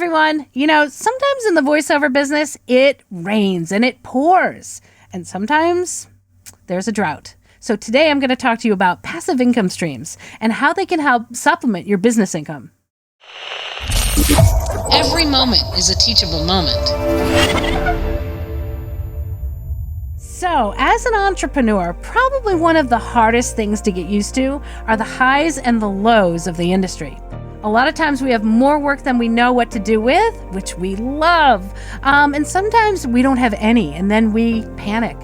everyone. Sometimes in the voiceover business, it rains and it pours. And sometimes there's a drought. So today I'm going to talk to you about passive income streams and how they can help supplement your business income. Every moment is a teachable moment. So, as an entrepreneur, probably one of the hardest things to get used to are the highs and the lows of the industry. A lot of times we have more work than we know what to do with, which we love. And sometimes we don't have any, and then we panic.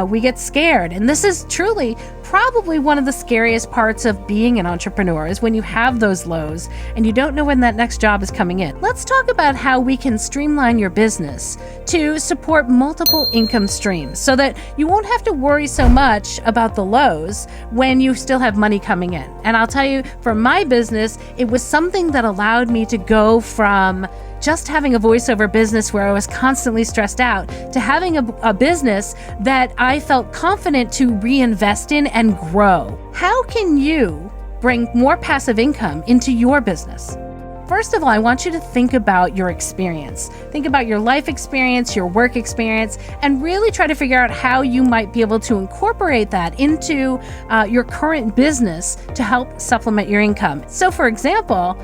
We get scared. And this is truly probably one of the scariest parts of being an entrepreneur is when you have those lows and you don't know when that next job is coming in. Let's talk about how we can streamline your business to support multiple income streams so that you won't have to worry so much about the lows when you still have money coming in. And I'll tell you, for my business, it was something that allowed me to go from just having a voiceover business where I was constantly stressed out to having a business that I felt confident to reinvest in and grow. How can you bring more passive income into your business? First of all, I want you to think about your experience. Think about your life experience, your work experience, and really try to figure out how you might be able to incorporate that into your current business to help supplement your income. So for example,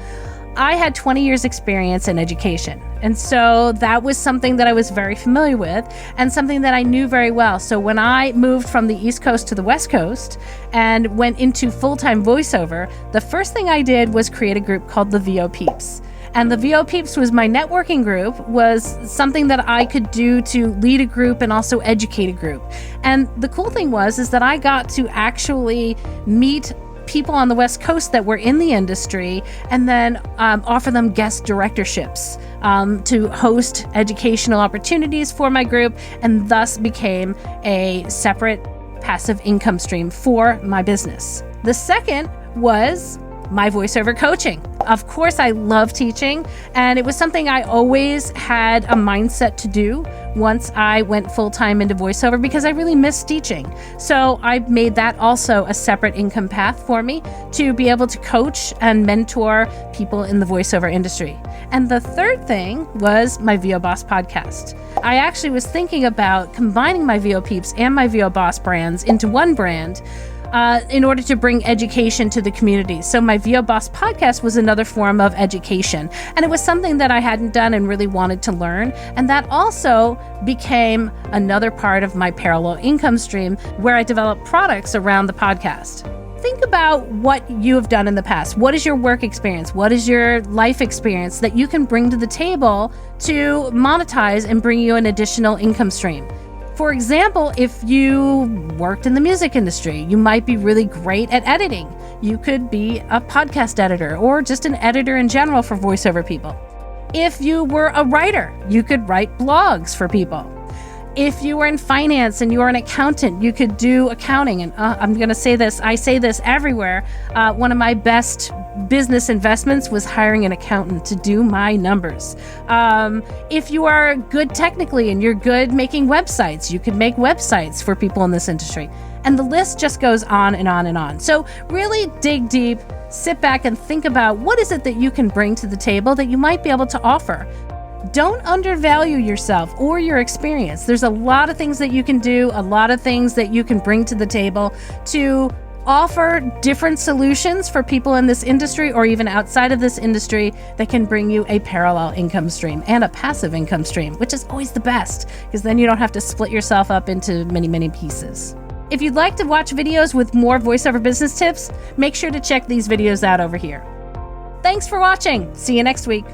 I had 20 years experience in education. And so that was something that I was very familiar with and something that I knew very well. So when I moved from the East Coast to the West Coast and went into full-time voiceover, the first thing I did was create a group called the VO Peeps. And the VO Peeps was my networking group, was something that I could do to lead a group and also educate a group. And the cool thing is that I got to actually meet people on the West Coast that were in the industry and then offer them guest directorships to host educational opportunities for my group, and thus became a separate passive income stream for my business. The second was my voiceover coaching. Of course, I love teaching, and it was something I always had a mindset to do once I went full-time into voiceover because I really missed teaching. So I made that also a separate income path for me to be able to coach and mentor people in the voiceover industry. And the third thing was my VO Boss podcast. I actually was thinking about combining my VO Peeps and my VO Boss brands into one brand in order to bring education to the community. So my VO Boss podcast was another form of education. And it was something that I hadn't done and really wanted to learn. And that also became another part of my parallel income stream where I developed products around the podcast. Think about what you have done in the past. What is your work experience? What is your life experience that you can bring to the table to monetize and bring you an additional income stream? For example, if you worked in the music industry, you might be really great at editing. You could be a podcast editor or just an editor in general for voiceover people. If you were a writer, you could write blogs for people. If you were in finance and you are an accountant, you could do accounting. And I'm going to say this, I say this everywhere. One of my best business investments was hiring an accountant to do my numbers. If you are good technically and you're good making websites, you could make websites for people in this industry. And the list just goes on and on and on. So really dig deep, sit back and think about what is it that you can bring to the table that you might be able to offer. Don't undervalue yourself or your experience. There's a lot of things that you can do, a lot of things that you can bring to the table to offer different solutions for people in this industry or even outside of this industry that can bring you a parallel income stream and a passive income stream, which is always the best because then you don't have to split yourself up into many, many pieces. If you'd like to watch videos with more voiceover business tips, make sure to check these videos out over here. Thanks for watching. See you next week.